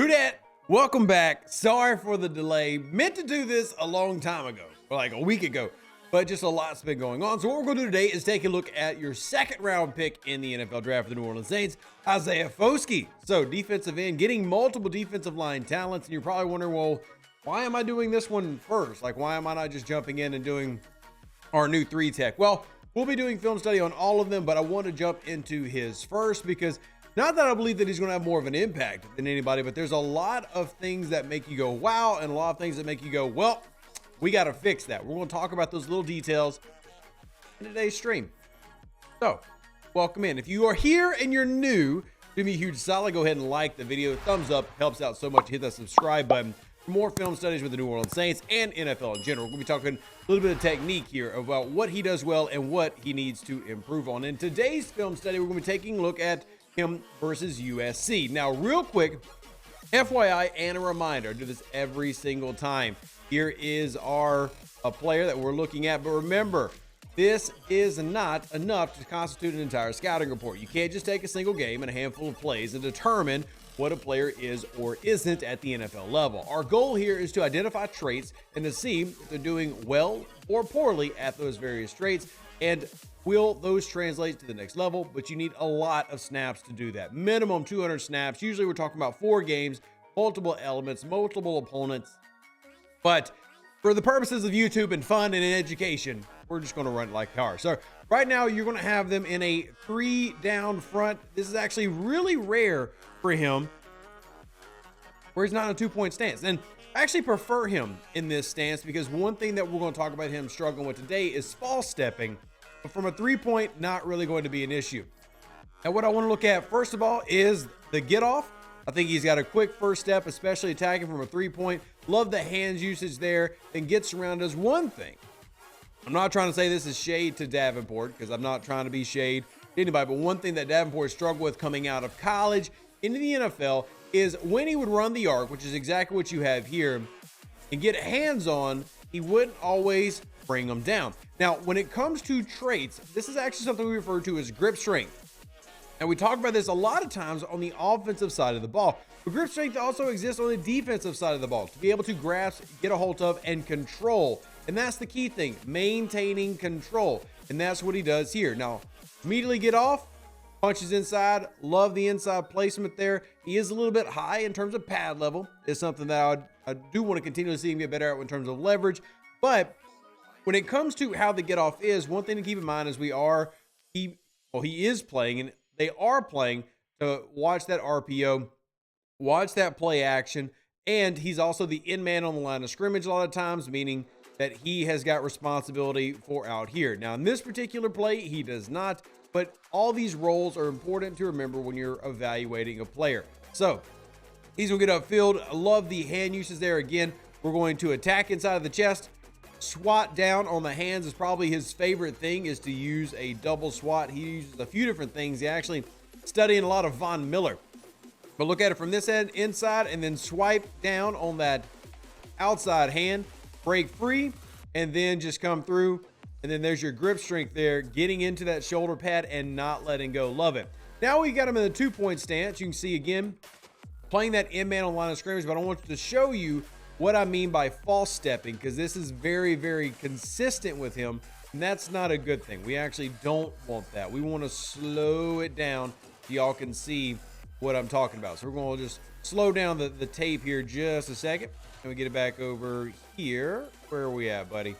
Who dat? Welcome back. Sorry for the delay. Meant to do this a long time ago, or like a week ago, but just a lot's been going on. So what we're going to do today is take a look at your second round pick in the NFL draft for the New Orleans Saints, Isaiah Foskey. So defensive end, getting multiple defensive line talents. And you're probably wondering, well, why am I doing this one first? Like, why am I not just jumping in and doing our new 3 tech? Well, we'll be doing film study on all of them, but I want to jump into his first because not that I believe that he's going to have more of an impact than anybody, but there's a lot of things that make you go, wow, and a lot of things that make you go, well, we got to fix that. We're going to talk about those little details in today's stream. So, welcome in. If you are here and you're new, do me a huge solid. Go ahead and like the video. Thumbs up helps out so much. Hit that subscribe button for more film studies with the New Orleans Saints and NFL in general. We're going to be talking a little bit of technique here about what he does well and what he needs to improve on. In today's film study, we're going to be taking a look at him versus USC. Now, real quick, FYI and a reminder, I do this every single time. Here is our player that we're looking at, but remember, this is not enough to constitute an entire scouting report. You can't just take a single game and a handful of plays and determine what a player is or isn't at the NFL level. Our goal here is to identify traits and to see if they're doing well or poorly at those various traits, and will those translate to the next level? But you need a lot of snaps to do that. Minimum 200 snaps. Usually we're talking about 4 games, multiple elements, multiple opponents. But for the purposes of YouTube and fun and education, we're just going to run it like cars. So right now you're going to have them in a 3 down front. This is actually really rare for him where he's not in a 2-point stance. And I actually prefer him in this stance because one thing that we're going to talk about him struggling with today is false stepping. But from a 3-point, not really going to be an issue. Now, what I want to look at, first of all, is the get off. I think he's got a quick first step, especially attacking from a 3-point. Love the hands usage there, and gets around does one thing. I'm not trying to say this is shade to Davenport because I'm not trying to be shade to anybody, but one thing that Davenport struggled with coming out of college into the NFL is when he would run the arc, which is exactly what you have here, and get hands on, he wouldn't always bring them down. Now, when it comes to traits, this is actually something we refer to as grip strength. And we talk about this a lot of times on the offensive side of the ball. But grip strength also exists on the defensive side of the ball to be able to grasp, get a hold of, and control. And that's the key thing, maintaining control. And that's what he does here. Now, immediately get off, punches inside. Love the inside placement there. He is a little bit high in terms of pad level. It's something that I do want to continue to see him get better at in terms of leverage. But when it comes to how the get off is, one thing to keep in mind is he is playing, and they are playing to watch that RPO, watch that play action, and he's also the in man on the line of scrimmage a lot of times, meaning that he has got responsibility for out here. Now, in this particular play, he does not, but all these roles are important to remember when you're evaluating a player. So he's going to get upfield. I love the hand uses there. Again, we're going to attack inside of the chest. Swat down on the hands is probably his favorite thing, is to use a double swat. He uses a few different things. He actually studying a lot of Von Miller. But look at it from this end, inside, and then swipe down on that outside hand, break free, and then just come through. And then there's your grip strength there, getting into that shoulder pad and not letting go. Love it. Now we got him in the 2-point stance. You can see again, playing that in-man on line of scrimmage, but I want to show you what I mean by false stepping, because this is very, very consistent with him, and that's not a good thing. We actually don't want that. We want to slow it down so y'all can see what I'm talking about. So we're going to just slow down the tape here just a second, and we get it back over here. Where are we at, buddy?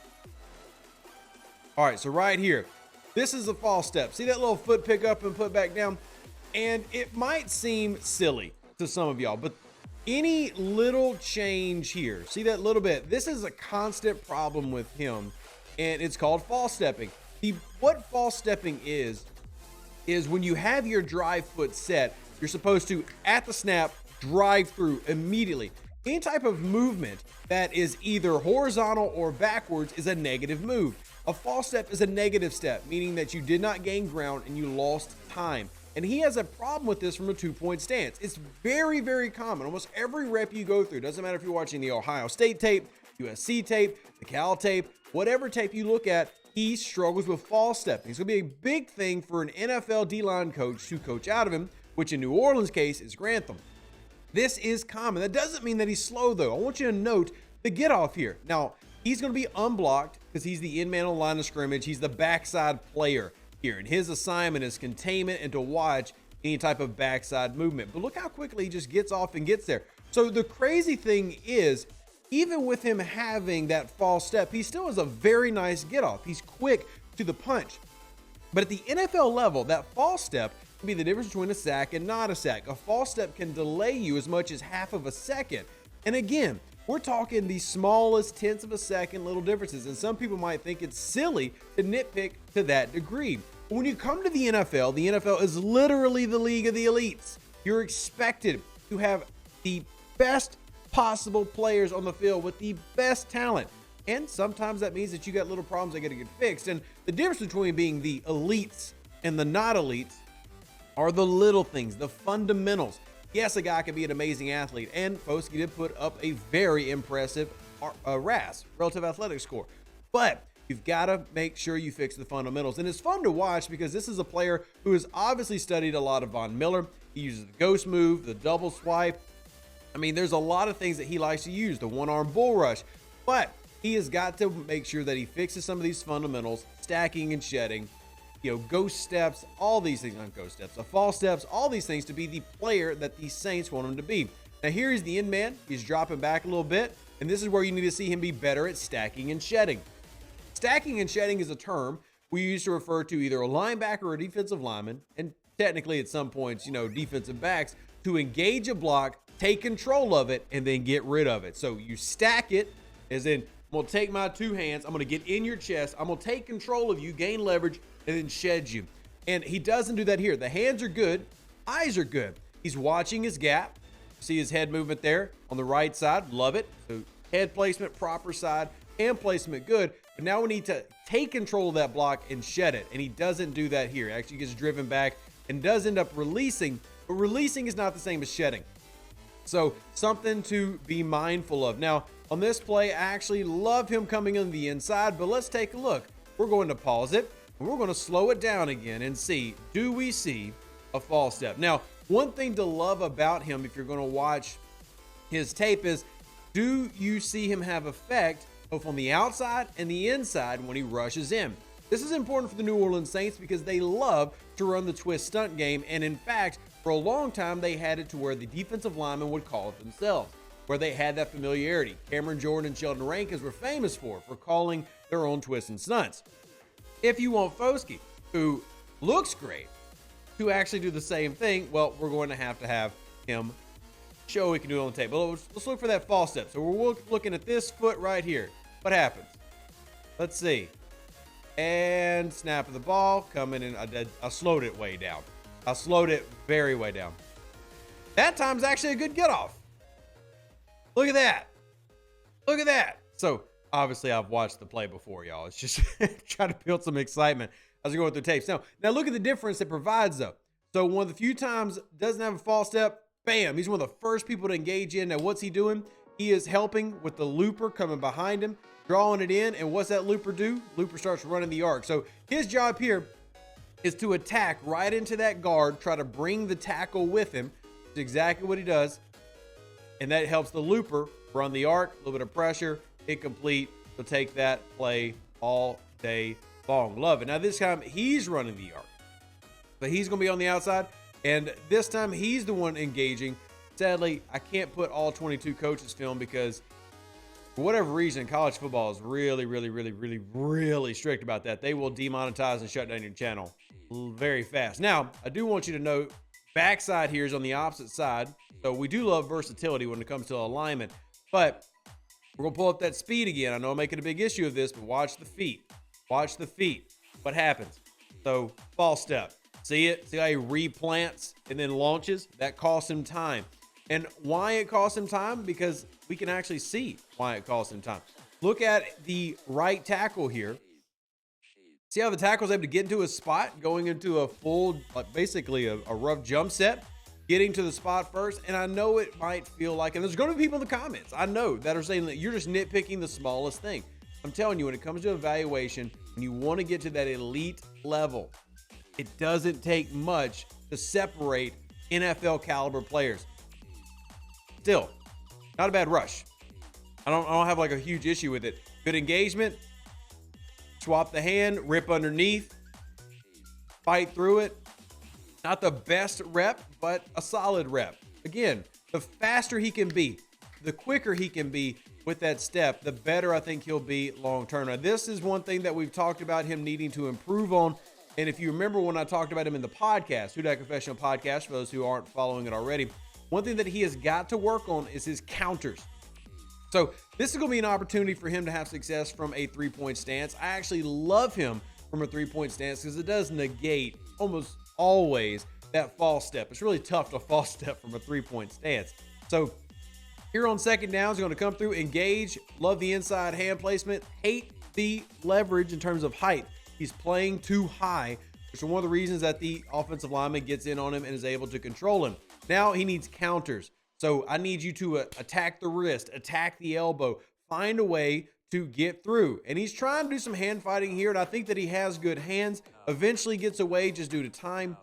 All right, so right here, this is a false step. See that little foot pick up and put back down? And it might seem silly to some of y'all, but any little change here, see that little bit, this is a constant problem with him, and it's called false stepping. What false stepping is when you have your drive foot set, you're supposed to, at the snap, drive through immediately. Any type of movement that is either horizontal or backwards is a negative move. A false step is a negative step, meaning that you did not gain ground and you lost time. And he has a problem with this from a 2-point stance. It's very, very common. Almost every rep you go through, doesn't matter if you're watching the Ohio State tape, USC tape, the Cal tape, whatever tape you look at, he struggles with false stepping. It's going to be a big thing for an NFL D-line coach to coach out of him, which in New Orleans' case is Grantham. This is common. That doesn't mean that he's slow, though. I want you to note the get off here. Now, he's going to be unblocked because he's the in man on the line of scrimmage. He's the backside player here, and his assignment is containment and to watch any type of backside movement. But look how quickly he just gets off and gets there. So the crazy thing is, even with him having that false step, he still has a very nice get off. He's quick to the punch. But at the NFL level, that false step can be the difference between a sack and not a sack. A false step can delay you as much as half of a second. And again, we're talking the smallest tenths of a second little differences. And some people might think it's silly to nitpick to that degree. But when you come to the NFL is literally the league of the elites. You're expected to have the best possible players on the field with the best talent. And sometimes that means that you got little problems that got to get fixed. And the difference between being the elites and the not elites are the little things, the fundamentals. Yes, a guy can be an amazing athlete, and Foskey did put up a very impressive RAS, relative athletic score. But you've got to make sure you fix the fundamentals. And it's fun to watch because this is a player who has obviously studied a lot of Von Miller. He uses the ghost move, the double swipe. I mean, there's a lot of things that he likes to use, the one-arm bull rush. But he has got to make sure that he fixes some of these fundamentals, stacking and shedding, ghost steps, all these things, not ghost steps, false steps, all these things to be the player that the Saints want him to be. Now here he's the end man. He's dropping back a little bit, and this is where you need to see him be better at stacking and shedding. Stacking and shedding is a term we used to refer to either a linebacker or a defensive lineman, and technically at some points, defensive backs, to engage a block, take control of it, and then get rid of it. So you stack it, as in, I'm going to take my two hands, I'm going to get in your chest, I'm going to take control of you, gain leverage, and then shed you. And he doesn't do that here. The hands are good, eyes are good. He's watching his gap. See his head movement there on the right side, love it. So head placement, proper side, hand placement, good. But now we need to take control of that block and shed it. And he doesn't do that here. Actually gets driven back and does end up releasing, but releasing is not the same as shedding. So something to be mindful of. Now, on this play, I actually love him coming on the inside, but let's take a look. We're going to pause it, and we're going to slow it down again and see, do we see a false step? Now, one thing to love about him, if you're going to watch his tape, is do you see him have effect both on the outside and the inside when he rushes in? This is important for the New Orleans Saints because they love to run the twist stunt game, and in fact, for a long time, they had it to where the defensive linemen would call it themselves, where they had that familiarity. Cameron Jordan and Sheldon Rankins were famous for calling their own twists and stunts. If you want Foskey, who looks great, to actually do the same thing, well, we're going to have him show he can do it on the tape. But let's look for that false step. So we're looking at this foot right here. What happens? Let's see. And snap of the ball coming in. I slowed it way down. I slowed it very way down. That time's actually a good get off. Look at that. Look at that. So obviously I've watched the play before, y'all. It's just trying to build some excitement as we go through tapes. Now look at the difference it provides though. So one of the few times doesn't have a false step, bam, he's one of the first people to engage in. Now what's he doing? He is helping with the looper coming behind him, drawing it in. And what's that looper do? Looper starts running the arc. So his job here is to attack right into that guard, try to bring the tackle with him. That's exactly what he does. And that helps the looper run the arc, a little bit of pressure, hit complete. So take that play all day long. Love it. Now this time he's running the arc, but he's going to be on the outside. And this time he's the one engaging. Sadly, I can't put all 22 coaches film because for whatever reason, college football is really strict about that. They will demonetize and shut down your channel very fast. Now, I do want you to know, backside here is on the opposite side. So we do love versatility when it comes to alignment, but we're going to pull up that speed again. I know I'm making a big issue of this, but watch the feet. Watch the feet. What happens? So false step. See it? See how he replants and then launches? That costs him time. And why it costs him time? Because we can actually see why it costs him time. Look at the right tackle here. See how the tackle's able to get into a spot, going into a full, basically a rough jump set, getting to the spot first. And I know it might feel like, and there's going to be people in the comments, I know, that are saying that you're just nitpicking the smallest thing. I'm telling you, when it comes to evaluation, and you want to get to that elite level, it doesn't take much to separate NFL caliber players. still not a bad rush. I don't have like a huge issue with it. Good engagement, swap the hand, rip underneath, fight through it. Not the best rep, but a solid rep. Again, the faster he can be, the quicker he can be with that step, the better I think he'll be long term. Now, this is one thing that we've talked about him needing to improve on. And if you remember when I talked about him in the podcast, Who Dat Confessional podcast, for those who aren't following it already, one thing that he has got to work on is his counters. So this is going to be an opportunity for him to have success from a three-point stance. I actually love him from a three-point stance because it does negate almost always that false step. It's really tough to false step from a three-point stance. So here on second down, he's going to come through, engage, love the inside hand placement, hate the leverage in terms of height. He's playing too high, which is one of the reasons that the offensive lineman gets in on him and is able to control him. Now he needs counters. So I need you to attack the wrist, attack the elbow, find a way to get through. And he's trying to do some hand fighting here, and I think that he has good hands. Eventually gets away just due to time.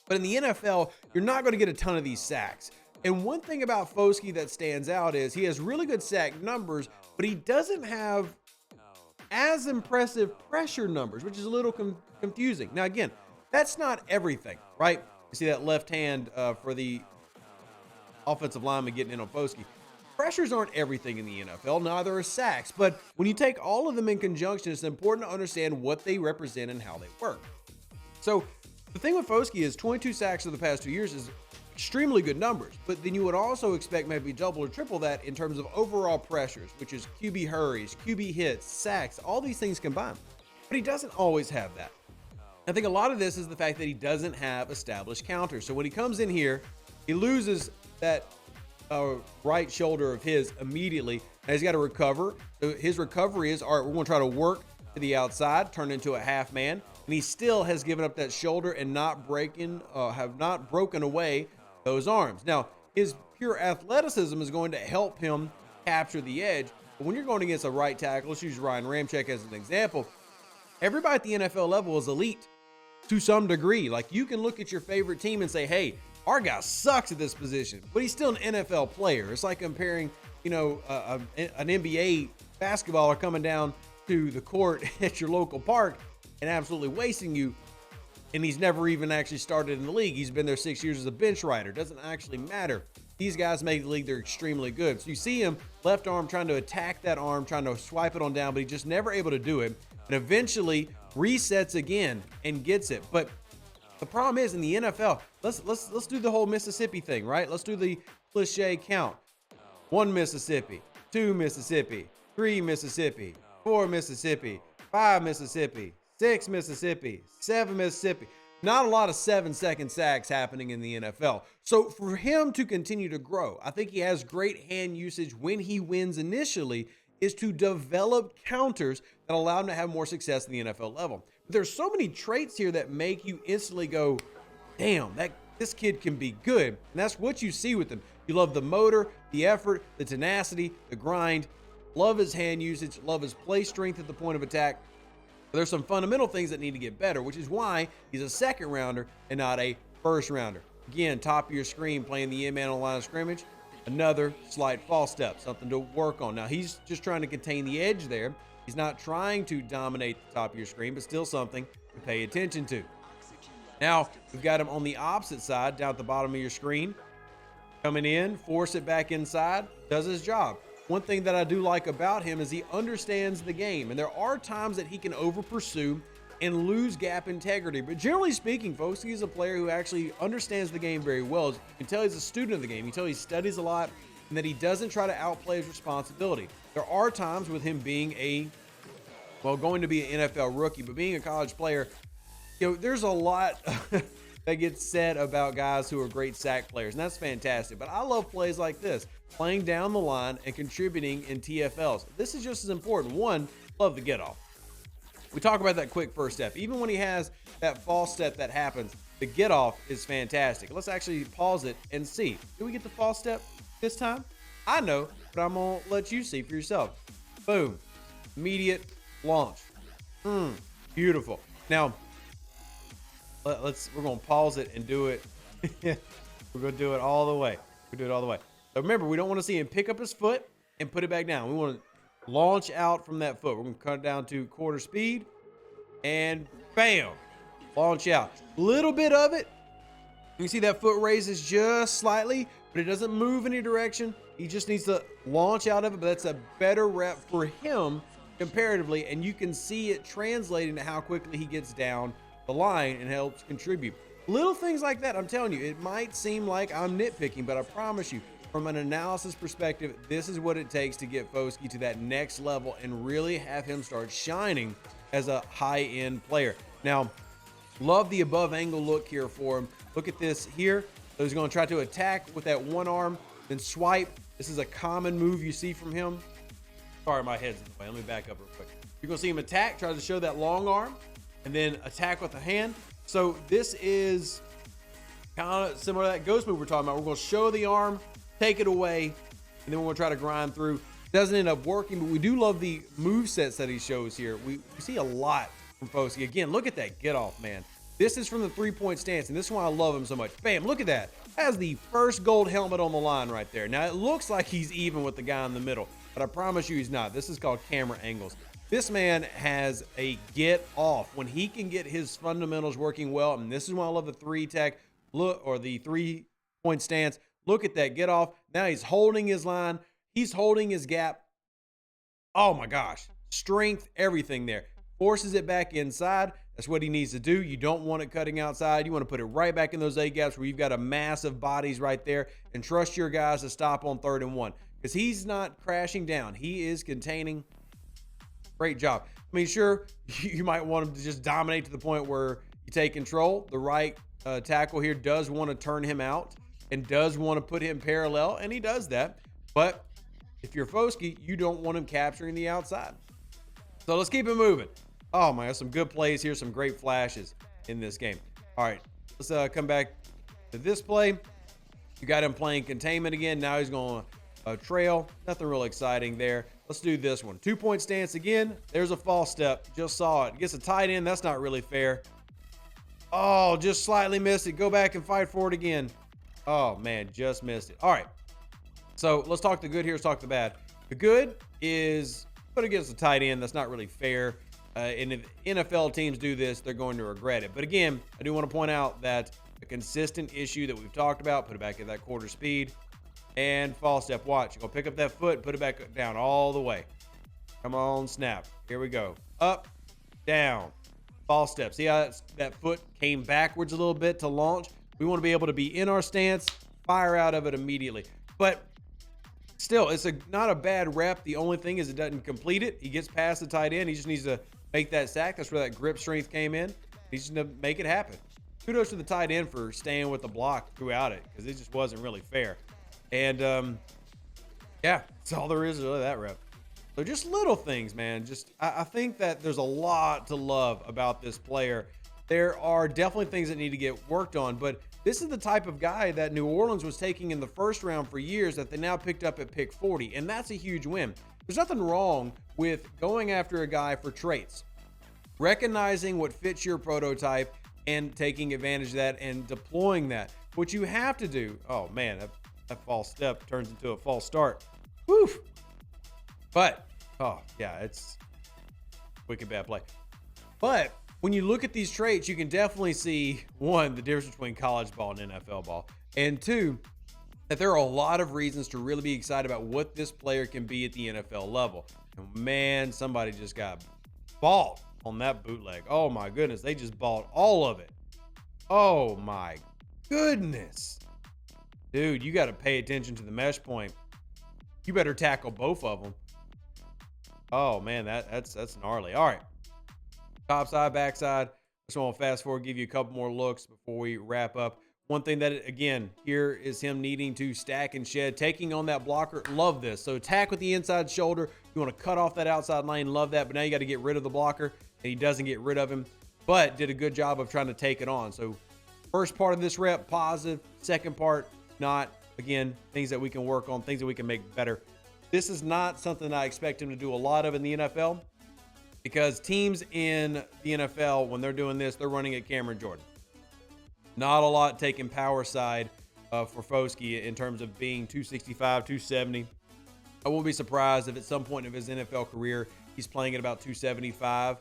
But in the NFL, you're not going to get a ton of these sacks. And one thing about Foskey that stands out is he has really good sack numbers, but he doesn't have as impressive pressure numbers, which is a little confusing. Now, again, that's not everything, right? You see that left hand for the offensive lineman getting in on Foskey. Pressures aren't everything in the NFL, neither are sacks. But when you take all of them in conjunction, it's important to understand what they represent and how they work. So the thing with Foskey is 22 sacks over the past 2 years is extremely good numbers, but then you would also expect maybe double or triple that in terms of overall pressures, which is QB hurries, QB hits, sacks, all these things combined. But he doesn't always have that. I think a lot of this is the fact that he doesn't have established counters. So when he comes in here, he loses that right shoulder of his immediately, and he's got to recover. So his recovery is, all right, we're going to try to work to the outside, turn into a half man, and he still has given up that shoulder and have not broken away those arms. Now, his pure athleticism is going to help him capture the edge, but when you're going against a right tackle, let's use Ryan Ramczyk as an example, everybody at the NFL level is elite to some degree. Like, you can look at your favorite team and say, hey, our guy sucks at this position, but he's still an NFL player. It's like comparing, an NBA basketballer coming down to the court at your local park and absolutely wasting you, and he's never even actually started in the league. He's been there 6 years as a bench rider. Doesn't actually matter. These guys make the league. They're extremely good. So you see him, left arm, trying to attack that arm, trying to swipe it on down, but he's just never able to do it, and eventually resets again and gets it. But the problem is in the NFL, let's do the whole Mississippi thing, right? Let's do the cliche count. 1 Mississippi, 2 Mississippi, 3 Mississippi, 4 Mississippi, 5 Mississippi, 6 Mississippi, 7 Mississippi. Not a lot of 7-second sacks happening in the NFL. So for him to continue to grow, I think he has great hand usage when he wins initially, is to develop counters that allow him to have more success in the NFL level. But there's so many traits here that make you instantly go, damn, this kid can be good. And that's what you see with him. You love the motor, the effort, the tenacity, the grind, love his hand usage, love his play strength at the point of attack. But there's some fundamental things that need to get better, which is why he's a second rounder and not a first rounder. Again, top of your screen, playing the in-man on the line of scrimmage, another slight false step, something to work on. Now, he's just trying to contain the edge there. He's not trying to dominate the top of your screen, but still something to pay attention to. Now, we've got him on the opposite side, down at the bottom of your screen. Coming in, force it back inside, does his job. One thing that I do like about him is he understands the game, and there are times that he can over-pursue and lose gap integrity. But generally speaking, folks, he's a player who actually understands the game very well. You can tell he's a student of the game. You can tell he studies a lot and that he doesn't try to outplay his responsibility. There are times with him being going to be an NFL rookie, but being a college player, there's a lot that gets said about guys who are great sack players, and that's fantastic. But I love plays like this, playing down the line and contributing in TFLs. This is just as important. One, love the get off. We talk about that quick first step. Even when he has that false step that happens, the get off is fantastic. Let's actually pause it and see. Did we get the false step this time? I know, but I'm going to let you see for yourself. Boom. Immediate launch. Beautiful. Now, we're going to pause it and do it. We're going to do it all the way. We're going to do it all the way. So remember, we don't want to see him pick up his foot and put it back down. We want to launch out from that foot. We're going to cut it down to quarter speed and bam, launch out. Little bit of it. You can see that foot raises just slightly, but it doesn't move any direction. He just needs to launch out of it, but that's a better rep for him comparatively, and you can see it translating to how quickly he gets down the line and helps contribute. Little things like that, I'm telling you, it might seem like I'm nitpicking, but I promise you, from an analysis perspective, this is what it takes to get Foskey to that next level and really have him start shining as a high-end player. Now, love the above angle look here for him. Look at this here. So he's going to try to attack with that one arm, then swipe. This is a common move you see from him. Sorry, my head's in the way. Let me back up real quick. You're going to see him attack, try to show that long arm, and then attack with the hand. So this is kind of similar to that ghost move we're talking about. We're going to show the arm, take it away, and then we're going to try to grind through. Doesn't end up working, but we do love the move sets that he shows here. We see a lot from Foskey. Again, look at that get off, man. This is from the three-point stance, and this is why I love him so much. Bam, look at that. Has the first gold helmet on the line right there. Now, it looks like he's even with the guy in the middle, but I promise you he's not. This is called camera angles. This man has a get off. When he can get his fundamentals working well, and this is why I love the three tech look, or the three-point stance. Look at that get off. Now he's holding his line. He's holding his gap. Oh my gosh. Strength, everything there. Forces it back inside. That's what he needs to do. You don't want it cutting outside. You want to put it right back in those A gaps where you've got a mass of bodies right there, and trust your guys to stop on 3rd and 1 because he's not crashing down. He is containing. Great job. I mean, sure, you might want him to just dominate to the point where you take control. The right tackle here does want to turn him out and does want to put him parallel, and he does that. But if you're Foskey, you don't want him capturing the outside. So let's keep it moving. Oh my, some good plays here, some great flashes in this game. All right, let's come back to this play. You got him playing containment again. Now he's going trail. Nothing real exciting there. Let's do this one. 2-point stance again. There's a false step. Just saw it. Gets a tight end. That's not really fair. Oh, just slightly missed it. Go back and fight for it again. Oh man, just missed it. All right. So let's talk the good here. Let's talk the bad. The good is put against a tight end. That's not really fair. And if NFL teams do this, they're going to regret it. But again, I do want to point out that a consistent issue that we've talked about, put it back at that quarter speed and false step. Watch, you're going to pick up that foot, put it back down all the way. Come on, snap. Here we go. Up, down, false step. See how that foot came backwards a little bit to launch? We want to be able to be in our stance, fire out of it immediately. But still, it's not a bad rep. The only thing is it doesn't complete it. He gets past the tight end. He just needs to make that sack. That's where that grip strength came in. He just needs to make it happen. Kudos to the tight end for staying with the block throughout it because it just wasn't really fair. And, yeah, that's all there is to that rep. So just little things, man. Just I think that there's a lot to love about this player. There are definitely things that need to get worked on, but this is the type of guy that New Orleans was taking in the first round for years that they now picked up at pick 40, and that's a huge win. There's nothing wrong with going after a guy for traits, recognizing what fits your prototype and taking advantage of that and deploying that. What you have to do, oh man, that false step turns into a false start. Woof. But, oh yeah, it's wicked bad play. But when you look at these traits, you can definitely see, one, the difference between college ball and NFL ball, and two, that there are a lot of reasons to really be excited about what this player can be at the NFL level. And man, somebody just got balled on that bootleg. Oh my goodness, they just balled all of it. Oh my goodness. Dude, you got to pay attention to the mesh point. You better tackle both of them. Oh man, that's gnarly. All right. Top side, backside. Just want to fast forward, give you a couple more looks before we wrap up. One thing that, again, here is him needing to stack and shed, taking on that blocker. Love this. So attack with the inside shoulder. You want to cut off that outside lane. Love that. But now you got to get rid of the blocker, and he doesn't get rid of him, but did a good job of trying to take it on. So first part of this rep, positive. Second part, not. Again, things that we can work on, things that we can make better. This is not something I expect him to do a lot of in the NFL, because teams in the NFL, when they're doing this, they're running at Cameron Jordan. Not a lot taking power side for Foskey in terms of being 265, 270. I won't be surprised if at some point of his NFL career, he's playing at about 275.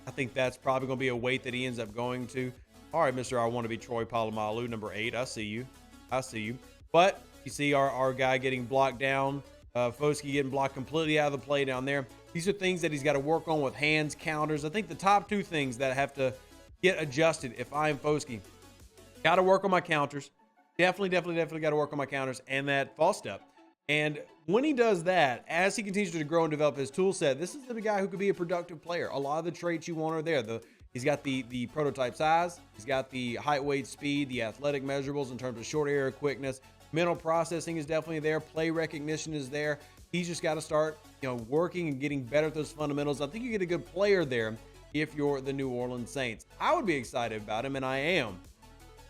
I think that's probably going to be a weight that he ends up going to. All right, Mr. I want to be Troy Polamalu, number 8. I see you. I see you. But you see our guy getting blocked down. Foskey getting blocked completely out of the play down there. These are things that he's got to work on with hands, counters. I think the top 2 things that have to get adjusted if I'm Foskey. Got to work on my counters. Definitely got to work on my counters and that false step. And when he does that, as he continues to grow and develop his tool set, this is the guy who could be a productive player. A lot of the traits you want are there. He's got the prototype size. He's got the height, weight, speed, the athletic measurables in terms of short area quickness. Mental processing is definitely there. Play recognition is there. He's just got to start, working and getting better at those fundamentals. I think you get a good player there if you're the New Orleans Saints. I would be excited about him, and I am.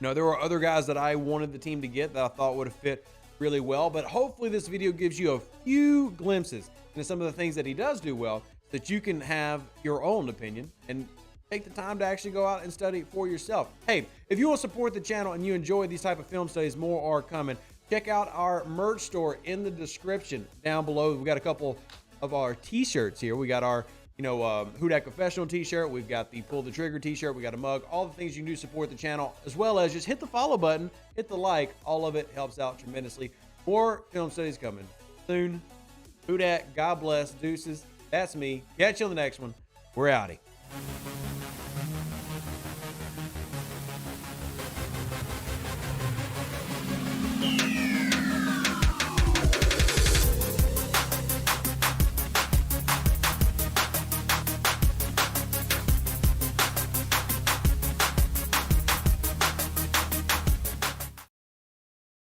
There were other guys that I wanted the team to get that I thought would have fit really well, but hopefully this video gives you a few glimpses into some of the things that he does do well, that you can have your own opinion and take the time to actually go out and study for yourself. Hey, if you want to support the channel and you enjoy these type of film studies, more are coming. Check out our merch store in the description down below. We got a couple of our t-shirts here. We got our Who Dat Confessional t-shirt. We've got the Pull the Trigger t-shirt. We got a mug. All the things you can do to support the channel, as well as just hit the follow button, hit the like. All of it helps out tremendously. More film studies coming soon. Who Dat, God bless, deuces. That's me. Catch you on the next one. We're outie.